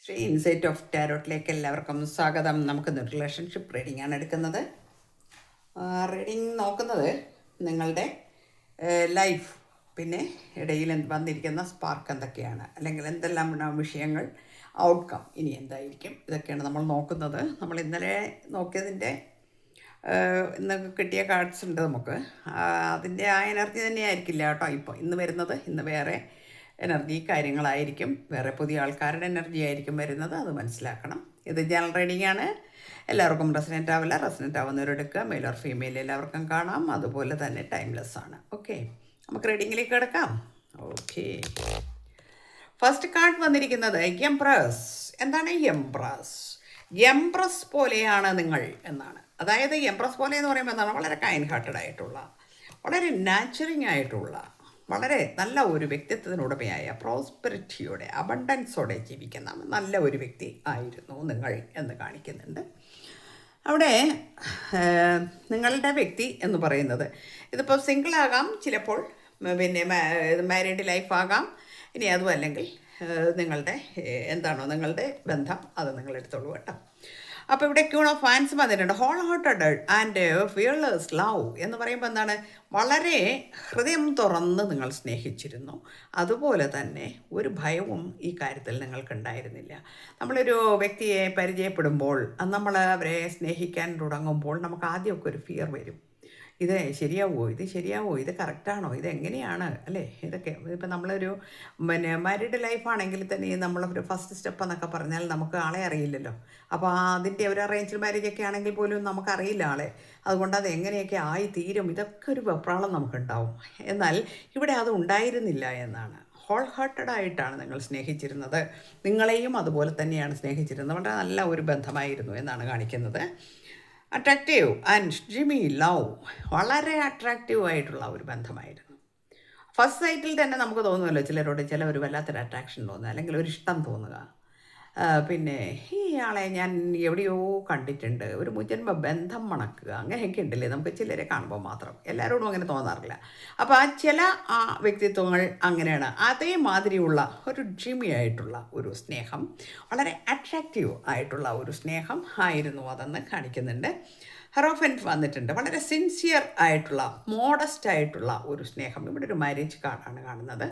Shri insight of ടാരോട്ടിലേക്ക് എല്ലാവർക്കും സ്വാഗതം. നമുക്കിന്ന് റിലേഷൻഷിപ്പ് റീഡിംഗ് ആണ് എടുക്കുന്നത്. റീഡിംഗ് നോക്കുന്നത് നിങ്ങളുടെ ലൈഫ്, പിന്നെ ഇടയിൽ വന്നിരിക്കുന്ന സ്പാർക്ക് എന്തൊക്കെയാണ്, അല്ലെങ്കിൽ എന്തെല്ലാം വിഷയങ്ങൾ, ഔട്ട്കം ഇനി എന്തായിരിക്കും, ഇതൊക്കെയാണ് നമ്മൾ നോക്കുന്നത്. നമ്മൾ ഇന്നലെ നോക്കിയതിൻ്റെ ഇന്ന് കിട്ടിയ കാർഡ്സ് ഉണ്ട് നമുക്ക്. അതിൻ്റെ ആ എനർജി തന്നെയായിരിക്കില്ല കേട്ടോ ഇപ്പോൾ ഇന്ന് വരുന്നത്. ഇന്ന് വേറെ എനർജി കാര്യങ്ങളായിരിക്കും, വേറെ പുതിയ ആൾക്കാരുടെ എനർജി ആയിരിക്കും വരുന്നത്. അത് മനസ്സിലാക്കണം. ഇത് ജനറൽ റീഡിംഗ് ആണ്. എല്ലാവർക്കും റെസനേറ്റ് ആവില്ല. റെസനേറ്റ് ആവുന്നവരെടുക്കുക. മെയിൽ ഓർ ഫീമെയിൽ എല്ലാവർക്കും കാണാം. അതുപോലെ തന്നെ ടൈംലെസ് ആണ്. ഓക്കെ, നമുക്ക് റീഡിങ്ങിലേക്ക് കിടക്കാം. ഓക്കെ, ഫസ്റ്റ് കാർഡ് വന്നിരിക്കുന്നത് എംപ്രസ്. എന്താണ് എംപ്രസ്? എംപ്രസ് പോലെയാണ് നിങ്ങൾ എന്നാണ്. അതായത് എംപ്രസ് പോലെ എന്ന് പറയുമ്പോൾ എന്താണ്? വളരെ കൈൻഡ് ഹാർട്ടഡ് ആയിട്ടുള്ള, വളരെ നാച്ചുറിങ് ആയിട്ടുള്ള, വളരെ നല്ല ഒരു വ്യക്തിത്വത്തിനുടമയായ, പ്രോസ്പെരിറ്റിയോടെ, അബണ്ടൻസോടെ ജീവിക്കുന്ന നല്ല ഒരു വ്യക്തി ആയിരുന്നു നിങ്ങൾ എന്ന് കാണിക്കുന്നുണ്ട്. അവിടെ നിങ്ങളുടെ വ്യക്തി എന്ന് പറയുന്നത് ഇതിപ്പോൾ സിംഗിളാകാം, ചിലപ്പോൾ പിന്നെ മാരീഡ് ലൈഫാകാം, ഇനി അതും അല്ലെങ്കിൽ നിങ്ങളുടെ എന്താണോ നിങ്ങളുടെ ബന്ധം അത് നിങ്ങളെടുത്തോളൂ കേട്ടോ. അപ്പോൾ ഇവിടെ ക്യൂൺ ഓഫ് ഫാൻസ് വന്നിട്ടുണ്ട്. Whole hearted and fearless love എന്ന് പറയുമ്പോൾ എന്താണ്? വളരെ ഹൃദയം തുറന്ന് നിങ്ങൾ സ്നേഹിച്ചിരുന്നു. അതുപോലെ തന്നെ ഒരു ഭയവും ഈ കാര്യത്തിൽ നിങ്ങൾക്കുണ്ടായിരുന്നില്ല. നമ്മളൊരു വ്യക്തിയെ പരിചയപ്പെടുമ്പോൾ, നമ്മൾ അവരെ സ്നേഹിക്കാൻ തുടങ്ങുമ്പോൾ നമുക്ക് ആദ്യമൊക്കെ ഒരു ഫിയർ വരും. ഇത് ശരിയാവുമോ, ഇത് ശരിയാവുമോ, ഇത് കറക്റ്റാണോ, ഇത് എങ്ങനെയാണ് അല്ലേ, ഇതൊക്കെ. ഇപ്പം നമ്മളൊരു മാരീഡ് ലൈഫാണെങ്കിൽ തന്നെ നമ്മളൊരു ഫസ്റ്റ് സ്റ്റെപ്പ് എന്നൊക്കെ പറഞ്ഞാൽ നമുക്ക് ആളെ അറിയില്ലല്ലോ. അപ്പോൾ അതിൻ്റെ ഒരു അറേഞ്ച്ഡ് മാരേജൊക്കെ ആണെങ്കിൽ പോലും നമുക്കറിയില്ല ആളെ. അതുകൊണ്ട് അത് എങ്ങനെയൊക്കെ ആയി തീരും, ഇതൊക്കെ ഒരു വെപ്രാളം നമുക്കുണ്ടാവും. എന്നാൽ ഇവിടെ അത് ഉണ്ടായിരുന്നില്ല എന്നാണ്. ഹോൾ ഹാർട്ടഡ് ആയിട്ടാണ് നിങ്ങൾ സ്നേഹിച്ചിരുന്നത്. നിങ്ങളെയും അതുപോലെ തന്നെയാണ് സ്നേഹിച്ചിരുന്നത്. വളരെ നല്ല ഒരു ബന്ധമായിരുന്നു എന്നാണ് കാണിക്കുന്നത്. അട്രാക്റ്റീവ് ആൻഡ് ഡ്രീമി ലവ്, വളരെ അട്രാക്റ്റീവ് ആയിട്ടുള്ള ഒരു ബന്ധമായിരുന്നു. ഫസ്റ്റ് സൈറ്റിൽ തന്നെ നമുക്ക് തോന്നുമല്ലോ ചിലരോട് ഒരു വല്ലാത്തൊരു അട്രാക്ഷൻ തോന്നുക, അല്ലെങ്കിൽ ഒരു ഇഷ്ടം തോന്നുക. പിന്നെ ഈ ആളെ ഞാൻ എവിടെയോ കണ്ടിട്ടുണ്ട്, ഒരു മുജന്മ ബന്ധം മണക്കുക, അങ്ങനെയൊക്കെ ഉണ്ടല്ലേ നമുക്ക് ചിലരെ കാണുമ്പോൾ മാത്രം. എല്ലാവരോടും അങ്ങനെ തോന്നാറില്ല. അപ്പോൾ ആ വ്യക്തിത്വങ്ങൾ അങ്ങനെയാണ്. അതേമാതിരിയുള്ള ഒരു ഡ്രീമി ആയിട്ടുള്ള ഒരു സ്നേഹം, വളരെ അട്രാക്റ്റീവ് ആയിട്ടുള്ള ഒരു സ്നേഹം ആയിരുന്നു അതെന്ന് കാണിക്കുന്നുണ്ട്. ഹെറോഫൻറ്റ് വന്നിട്ടുണ്ട്. വളരെ സിൻസിയർ ആയിട്ടുള്ള, മോഡസ്റ്റ് ആയിട്ടുള്ള ഒരു സ്നേഹം. ഇവിടെ ഒരു മാരേജ് കാർഡാണ് കാണുന്നത്.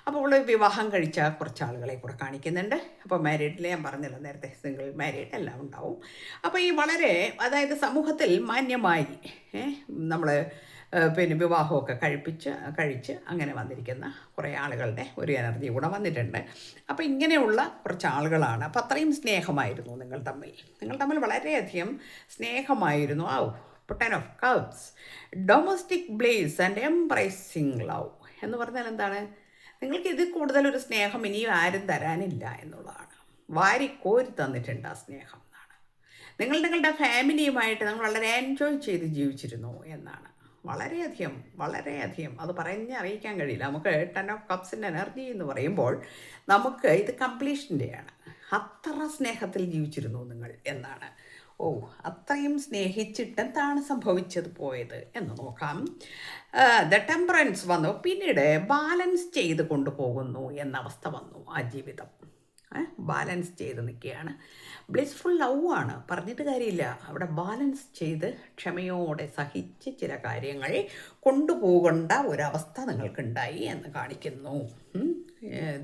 അപ്പോൾ വിവാഹം കഴിച്ച കുറച്ച് ആളുകളെ കൂടെ കാണിക്കുന്നുണ്ട്. അപ്പോൾ മാരീഡിൽ ഞാൻ പറഞ്ഞല്ലോ നേരത്തെ, സിംഗിൾ മാരീഡ് എല്ലാം ഉണ്ടാവും. അപ്പോൾ ഈ വളരെ, അതായത് സമൂഹത്തിൽ മാന്യമായി നമ്മൾ പിന്നെ വിവാഹമൊക്കെ കഴിച്ച് അങ്ങനെ വന്നിരിക്കുന്ന കുറേ ആളുകളുടെ ഒരു എനർജി കൂടെ വന്നിട്ടുണ്ട്. അപ്പോൾ ഇങ്ങനെയുള്ള കുറച്ച് ആളുകളാണ്. അപ്പോൾ അത്രയും സ്നേഹമായിരുന്നു നിങ്ങൾ തമ്മിൽ വളരെയധികം സ്നേഹമായിരുന്നു. Ten of cups, domestic bliss and embracing love എന്ന് പറഞ്ഞാൽ എന്താണ്? നിങ്ങൾക്ക് ഇതിൽ കൂടുതലൊരു സ്നേഹം ഇനിയും ആരും തരാനില്ല എന്നുള്ളതാണ്. വാരിക്കോരി തന്നിട്ടുണ്ട് ആ സ്നേഹം എന്നാണ്. നിങ്ങളുടെ ഫാമിലിയുമായിട്ട് നിങ്ങൾ വളരെ എൻജോയ് ചെയ്ത് ജീവിച്ചിരുന്നു എന്നാണ്. വളരെയധികം അത് അറിയിക്കാൻ കഴിയില്ല. നമുക്ക് ടെൻ ഓഫ് കപ്സിൻ്റെ എനർജി എന്ന് പറയുമ്പോൾ നമുക്ക് ഇത് കംപ്ലീഷൻ്റെയാണ്. അത്ര സ്നേഹത്തിൽ ജീവിച്ചിരുന്നു നിങ്ങൾ എന്നാണ്. അത്രയും സ്നേഹിച്ചിട്ട് എന്താണ് സംഭവിച്ചത്, പോയത് എന്ന് നോക്കാം. ദ ടെമ്പറൻസ് വന്നു. പിന്നീട് ബാലൻസ് ചെയ്ത് കൊണ്ടുപോകുന്നു എന്ന അവസ്ഥ വന്നു. ആ ജീവിതം ബാലൻസ് ചെയ്ത് നിൽക്കുകയാണ്. ബ്ലിസ്ഫുൾ ലവ് ആണ്, പറഞ്ഞിട്ട് കാര്യമില്ല. അവിടെ ബാലൻസ് ചെയ്ത് ക്ഷമയോടെ സഹിച്ച് ചില കാര്യങ്ങൾ കൊണ്ടുപോകേണ്ട ഒരവസ്ഥ നിങ്ങൾക്കുണ്ടായി എന്ന് കാണിക്കുന്നു.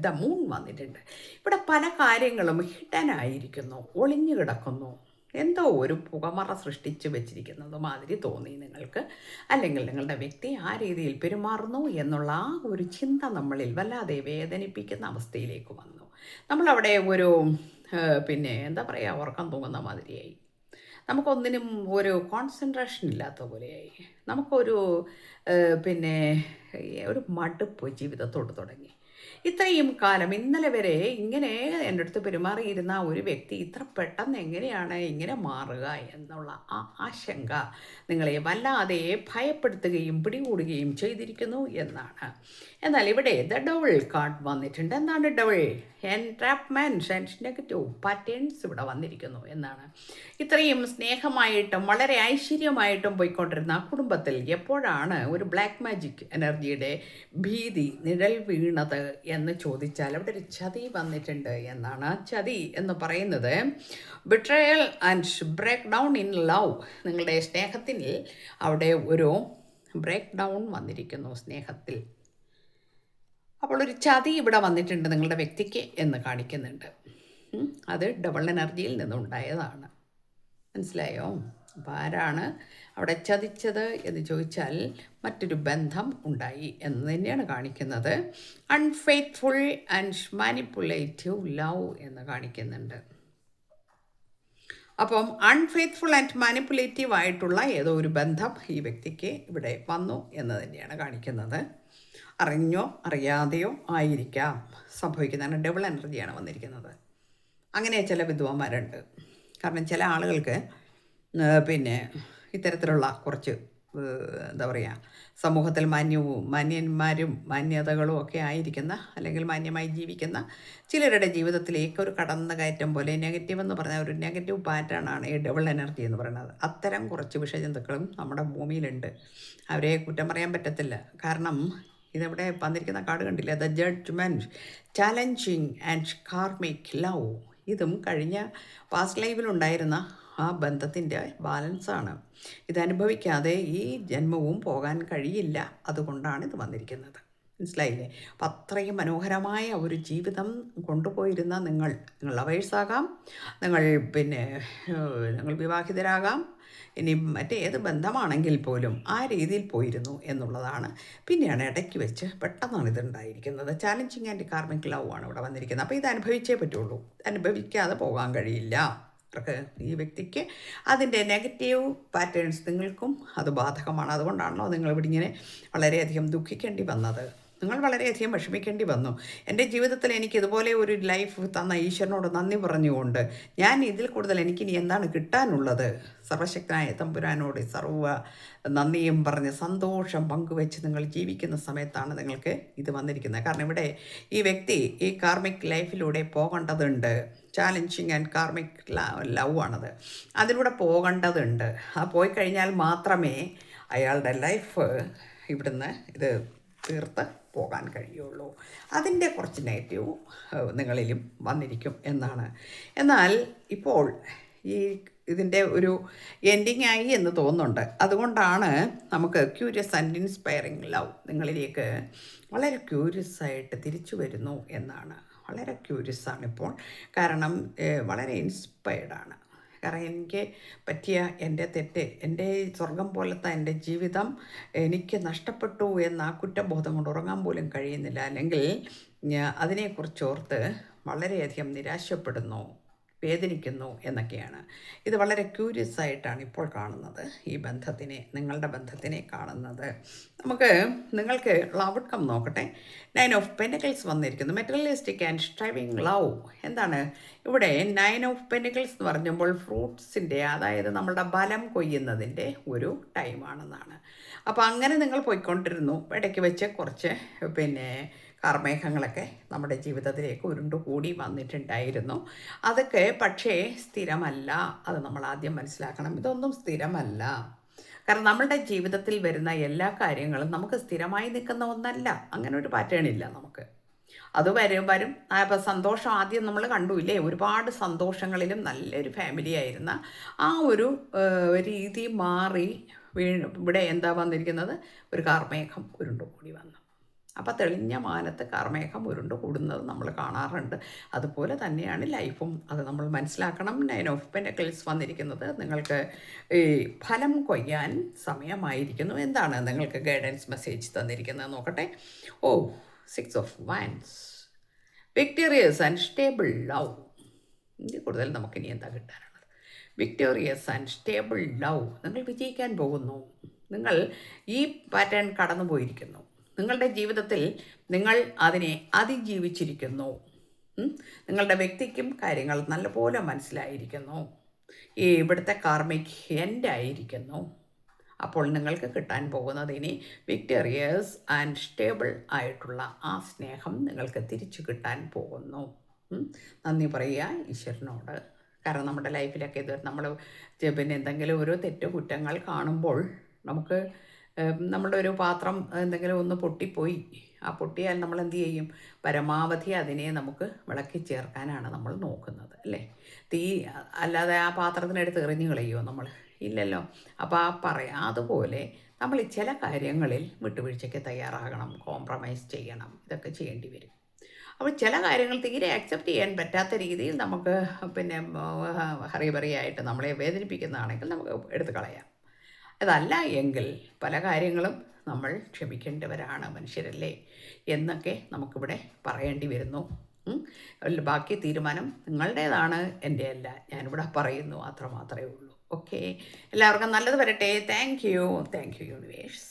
ദ മൂൺ വന്നിട്ടുണ്ട്. ഇവിടെ പല കാര്യങ്ങളും ഹിഡൻ ആയിരിക്കുന്നു, ഒളിഞ്ഞു കിടക്കുന്നു. എന്തോ ഒരു പുകമറ സൃഷ്ടിച്ച് വെച്ചിരിക്കുന്നത് മാതിരി തോന്നി നിങ്ങൾക്ക്. അല്ലെങ്കിൽ നിങ്ങളുടെ വ്യക്തി ആ രീതിയിൽ പെരുമാറുന്നു എന്നുള്ള ആ ഒരു ചിന്ത നമ്മളിൽ വല്ലാതെ വേദനിപ്പിക്കുന്ന അവസ്ഥയിലേക്ക് വന്നു. നമ്മളവിടെ ഒരു പിന്നെ എന്താ പറയുക, ഉറക്കം തൂങ്ങുന്ന മാതിരിയായി. നമുക്കൊന്നിനും ഒരു കോൺസെൻട്രേഷൻ ഇല്ലാത്ത പോലെയായി. നമുക്കൊരു പിന്നെ ഒരു മടുപ്പ് ജീവിതത്തോട് തുടങ്ങി. ഇത്രയും കാലം, ഇന്നലെ വരെ ഇങ്ങനെ എൻ്റെ അടുത്ത് പെരുമാറിയിരുന്ന ഒരു വ്യക്തി ഇത്ര പെട്ടെന്ന് എങ്ങനെയാണ് ഇങ്ങനെ മാറുക എന്നുള്ള ആ ആശങ്ക നിങ്ങളെ വല്ലാതെ ഭയപ്പെടുത്തുകയും പിടികൂടുകയും ചെയ്തിരിക്കുന്നു എന്നാണ്. എന്നാൽ ഇവിടെ ദ ഡബിൾ കാർഡ് വന്നിട്ടുണ്ട്. എന്താണ് ഡബിൾ? എൻട്രാപ്മെൻറ്റ്സ് ആൻഡ് നെഗറ്റീവ് പാറ്റേൺസ് ഇവിടെ വന്നിരിക്കുന്നു എന്നാണ്. ഇത്രയും സ്നേഹമായിട്ടും വളരെ ഐശ്വര്യമായിട്ടും പോയിക്കൊണ്ടിരുന്ന ആ കുടുംബത്തിൽ എപ്പോഴാണ് ഒരു ബ്ലാക്ക് മാജിക് എനർജിയുടെ ഭീതി നിഴൽ വീണത് എന്ന് ചോദിച്ചാൽ അവിടെ ഒരു ചതി വന്നിട്ടുണ്ട് എന്നാണ്. ചതി എന്ന് പറയുന്നത് betrayal and break down in love. നിങ്ങളുടെ സ്നേഹത്തിൽ അവിടെ ഒരു ബ്രേക്ക് ഡൗൺ വന്നിരിക്കുന്നു സ്നേഹത്തിൽ. അപ്പോൾ ഒരു ചതി ഇവിടെ വന്നിട്ടുണ്ട് നിങ്ങളുടെ വ്യക്തിക്ക് എന്ന് കാണിക്കുന്നുണ്ട്. അത് ഡബിൾ എനർജിയിൽ നിന്നുണ്ടായതാണ്. മനസ്സിലായോ? അപ്പോൾ ആരാണ് അവിടെ ചതിച്ചത് എന്ന് ചോദിച്ചാൽ മറ്റൊരു ബന്ധം ഉണ്ടായി എന്ന് തന്നെയാണ് കാണിക്കുന്നത്. അൺഫെയ്ത്ത്ഫുൾ ആൻഡ് മാനിപ്പുലേറ്റീവ് ലവ് എന്ന് കാണിക്കുന്നുണ്ട്. അപ്പം അൺഫെയ്ത്ത്ഫുൾ ആൻഡ് മാനിപ്പുലേറ്റീവ് ആയിട്ടുള്ള ഏതോ ഒരു ബന്ധം ഈ വ്യക്തിക്ക് ഇവിടെ വന്നു എന്ന് തന്നെയാണ് കാണിക്കുന്നത്. അറിഞ്ഞോ അറിയാതെയോ ആയിരിക്കാം സംഭവിക്കുന്നതാണ്. ഡബിൾ എനർജിയാണ് വന്നിരിക്കുന്നത്. അങ്ങനെ ചില വിദ്വാന്മാരുണ്ട്. കാരണം ചില ആളുകൾക്ക് പിന്നെ ഇത്തരത്തിലുള്ള കുറച്ച് എന്താ പറയുക, സമൂഹത്തിൽ മാന്യന്മാരും മാന്യതകളും ഒക്കെ ആയിരിക്കുന്ന, അല്ലെങ്കിൽ മാന്യമായി ജീവിക്കുന്ന ചിലരുടെ ജീവിതത്തിലേക്ക് ഒരു കടന്ന കയറ്റം പോലെ നെഗറ്റീവ് എന്ന് പറഞ്ഞാൽ ഒരു നെഗറ്റീവ് പാറ്റേൺ ആണ് ഈ ഡബിൾ എനർജി എന്ന് പറയുന്നത്. അത്തരം കുറച്ച് വിഷജന്തുക്കളും നമ്മുടെ ഭൂമിയിലുണ്ട്. അവരെ കുറ്റം പറയാൻ പറ്റത്തില്ല. കാരണം ഇതെവിടെ വന്നിരിക്കുന്ന കാർഡ് കണ്ടില്ലേ, the judgement, challenging and karmic love. ഇതും കഴിഞ്ഞ പാസ്റ്റ് ലൈഫിലുണ്ടായിരുന്ന ആ ബന്ധത്തിൻ്റെ ബാലൻസാണ്. ഇതനുഭവിക്കാതെ ഈ ജന്മവും പോകാൻ കഴിയില്ല. അതുകൊണ്ടാണ് ഇത് വന്നിരിക്കുന്നത്. മനസ്സിലായില്ലേ? അപ്പം അത്രയും മനോഹരമായ ഒരു ജീവിതം കൊണ്ടുപോയിരുന്ന നിങ്ങൾ ലവേഴ്സാകാം, നിങ്ങൾ വിവാഹിതരാകാം, ഇനി മറ്റേത് ബന്ധമാണെങ്കിൽ പോലും ആ രീതിയിൽ പോയിരുന്നു എന്നുള്ളതാണ്. പിന്നെയാണ് ഇടയ്ക്ക് വെച്ച് പെട്ടെന്നാണ് ഇതുണ്ടായിരിക്കുന്നത്. ചാലഞ്ചിങ് ആൻഡ് കാർമിക് ലവ് ആണ് ഇവിടെ വന്നിരിക്കുന്നത്. അപ്പോൾ ഇത് അനുഭവിച്ചേ പറ്റുള്ളൂ. അനുഭവിക്കാതെ പോകാൻ കഴിയില്ല. ഈ വ്യക്തിക്ക് അതിൻ്റെ നെഗറ്റീവ് പാറ്റേൺസ് നിങ്ങൾക്കും അത് ബാധകമാണ്. അതുകൊണ്ടാണല്ലോ നിങ്ങൾ ഇവിടെ ഇങ്ങനെ വളരെയധികം ദുഃഖിക്കേണ്ടി വന്നത്. നിങ്ങൾ വളരെയധികം വിഷമിക്കേണ്ടി വന്നു. എൻ്റെ ജീവിതത്തിൽ എനിക്ക് ഇതുപോലെ ഒരു ലൈഫ് തന്ന ഈശ്വരനോട് നന്ദി പറഞ്ഞുകൊണ്ട് ഞാൻ ഇതിൽ കൂടുതൽ എനിക്കിനി എന്താണ് കിട്ടാനുള്ളത്, സർവശക്തനായ തമ്പുരാനോട് സർവ്വ നന്ദിയും പറഞ്ഞ് സന്തോഷം പങ്കുവെച്ച് നിങ്ങൾ ജീവിക്കുന്ന സമയത്താണ് നിങ്ങൾക്ക് ഇത് വന്നിരിക്കുന്നത്. കാരണം ഇവിടെ ഈ വ്യക്തി ഈ കാർമിക് ലൈഫിലൂടെ പോകേണ്ടതുണ്ട്. ചാലഞ്ചിങ് ആൻഡ് കാർമിക് ലവ് ആണത്. അതിലൂടെ പോകേണ്ടതുണ്ട്. ആ പോയി കഴിഞ്ഞാൽ മാത്രമേ അയാളുടെ ലൈഫ് ഇവിടുന്ന് ഇത് തീർത്ത് പോകാൻ കഴിയുള്ളൂ. അതിൻ്റെ കുറച്ച് നെഗറ്റീവ് നിങ്ങളിലും വന്നിരിക്കും എന്നാണ്. എന്നാൽ ഇപ്പോൾ ഇതിൻ്റെ ഒരു എൻഡിങ് ആയി എന്ന് തോന്നുന്നുണ്ട്. അതുകൊണ്ടാണ് നമുക്ക് ക്യൂരിയസ് ആൻഡ് ഇൻസ്പയറിങ് ലവ് നിങ്ങളിലേക്ക് വളരെ ക്യൂരിയസ് ആയിട്ട് തിരിച്ചു വരുന്നു എന്നാണ്. വളരെ ക്യൂരിയസ് ആണിപ്പോൾ. കാരണം വളരെ ഇൻസ്പയർഡാണ്. കാരണം എനിക്ക് പറ്റിയ എൻ്റെ തെറ്റ്, എൻ്റെ സ്വർഗം പോലത്തെ എൻ്റെ ജീവിതം എനിക്ക് നഷ്ടപ്പെട്ടു എന്ന ആ കുറ്റബോധം കൊണ്ട് ഉറങ്ങാൻ പോലും കഴിയുന്നില്ല. അല്ലെങ്കിൽ അതിനെക്കുറിച്ചോർത്ത് വളരെയധികം നിരാശപ്പെടുന്നു, വേദനിക്കുന്നു എന്നൊക്കെയാണ്. ഇത് വളരെ ക്യൂരിയസ് ആയിട്ടാണ് ഇപ്പോൾ കാണുന്നത് ഈ ബന്ധത്തിനെ, നിങ്ങളുടെ ബന്ധത്തിനെ കാണുന്നത്. നിങ്ങൾക്ക് ഔട്ട്കം നോക്കട്ടെ. 9 ഓഫ് പെൻറ്റക്കിൾസ് വന്നിരിക്കുന്നു. Materialistic and striving love. എന്താണ് ഇവിടെ 9 ഓഫ് പെൻറ്റക്കിൾസ് എന്ന് പറഞ്ഞപ്പോൾ ഫ്രൂട്ട്സിൻ്റെ, അതായത് നമ്മളുടെ ബലം കൊയ്യുന്നതിൻ്റെ ഒരു ടൈമാണെന്നാണ്. അപ്പോൾ അങ്ങനെ നിങ്ങൾ പോയിക്കൊണ്ടിരുന്നു. ഇടയ്ക്ക് വെച്ച് കുറച്ച് കാർമേഘങ്ങളൊക്കെ നമ്മുടെ ജീവിതത്തിലേക്ക് ഉരുണ്ടുകൂടി വന്നിട്ടുണ്ടായിരുന്നു. അതൊക്കെ പക്ഷേ സ്ഥിരമല്ല. അത് നമ്മൾ ആദ്യം മനസ്സിലാക്കണം. ഇതൊന്നും സ്ഥിരമല്ല. കാരണം നമ്മളുടെ ജീവിതത്തിൽ വരുന്ന എല്ലാ കാര്യങ്ങളും നമുക്ക് സ്ഥിരമായി നിൽക്കുന്ന ഒന്നല്ല. അങ്ങനെ ഒരു പാറ്റേൺ ഇല്ല നമുക്ക്. അത് വരും. അപ്പോൾ സന്തോഷം ആദ്യം നമ്മൾ കണ്ടുമില്ലേ, ഒരുപാട് സന്തോഷങ്ങളിലും നല്ലൊരു ഫാമിലി ആയിരുന്ന ആ ഒരു രീതി മാറി ഇവിടെ എന്താ വന്നിരിക്കുന്നത്, ഒരു കാർമേഘം ഉരുണ്ടുകൂടി വന്നു. അപ്പോൾ തെളിഞ്ഞ മാനത്ത് കാർമേഘം ഉരുണ്ട് കൂടുന്നത് നമ്മൾ കാണാറുണ്ട്. അതുപോലെ തന്നെയാണ് ലൈഫും. അത് നമ്മൾ മനസ്സിലാക്കണം. 9 ഓഫ് പെൻറ്റക്കിൾസ് വന്നിരിക്കുന്നത് നിങ്ങൾക്ക് ഈ ഫലം കൊയ്യാൻ സമയമായിരിക്കുന്നു. എന്താണ് നിങ്ങൾക്ക് ഗൈഡൻസ് മെസ്സേജ് തന്നിരിക്കുന്നത് നോക്കട്ടെ. 6 of wands, victorious and stable love. ഇതിൽ കൂടുതൽ നമുക്കിനി എന്താ കിട്ടാനുള്ളത്? Victorious and stable love. നിങ്ങൾ വിജയിക്കാൻ പോകുന്നു. നിങ്ങൾ ഈ പാറ്റേൺ കടന്നു പോയിരിക്കുന്നു. നിങ്ങളുടെ ജീവിതത്തിൽ നിങ്ങൾ അതിനെ അതിജീവിച്ചിരിക്കുന്നു. നിങ്ങളുടെ വ്യക്തിക്കും കാര്യങ്ങൾ നല്ലപോലെ മനസ്സിലായിരിക്കുന്നു. ഈ ഇവിടുത്തെ കാർമിക് എൻഡ് ആയിരിക്കുന്നു. അപ്പോൾ നിങ്ങൾക്ക് കിട്ടാൻ പോകുന്നത് ഇനി വിക്ടോറിയസ് ആൻഡ് സ്റ്റേബിൾ ആയിട്ടുള്ള ആ സ്നേഹം നിങ്ങൾക്ക് തിരിച്ചു കിട്ടാൻ പോകുന്നു. നന്ദി പറയുക ഈശ്വരനോട്. കാരണം നമ്മുടെ ലൈഫിലൊക്കെ ഇത് നമ്മൾ എന്തെങ്കിലും ഒരു കുറ്റങ്ങൾ കാണുമ്പോൾ നമുക്ക് നമ്മുടെ ഒരു പാത്രം എന്തെങ്കിലും ഒന്ന് പൊട്ടിപ്പോയി, ആ പൊട്ടിയാൽ നമ്മൾ എന്ത് ചെയ്യും? പരമാവധി അതിനെ നമുക്ക് വിളക്കി ചേർക്കാനാണ് നമ്മൾ നോക്കുന്നത്, അല്ലേ? തീ അല്ലാതെ ആ പാത്രത്തിനെടുത്ത് എറിഞ്ഞു കളയുമോ നമ്മൾ? ഇല്ലല്ലോ. അപ്പോൾ അതുപോലെ നമ്മൾ ചില കാര്യങ്ങളിൽ വിട്ടുവീഴ്ചയ്ക്ക് തയ്യാറാകണം, കോംപ്രമൈസ് ചെയ്യണം, ഇതൊക്കെ ചെയ്യേണ്ടി വരും. അപ്പോൾ ചില കാര്യങ്ങൾ തീരെ അക്സെപ്റ്റ് ചെയ്യാൻ പറ്റാത്ത രീതിയിൽ നമുക്ക് പിന്നെ ഹറിബറിയായിട്ട് നമ്മളെ വേദനിപ്പിക്കുന്നതാണെങ്കിൽ നമുക്ക് എടുത്ത് കളയാം. അതല്ല എങ്കിൽ പല കാര്യങ്ങളും നമ്മൾ ക്ഷമിക്കേണ്ടവരാണ്, മനുഷ്യരല്ലേ എന്നൊക്കെ നമുക്കിവിടെ പറയേണ്ടി വരുന്നു. ബാക്കി തീരുമാനം നിങ്ങളുടേതാണ്, എൻ്റെ അല്ല. ഞാനിവിടെ പറയുന്നു, അത്രമാത്രമേ ഉള്ളൂ. ഓക്കെ, എല്ലാവർക്കും നല്ലത് വരട്ടെ. Thank you universe.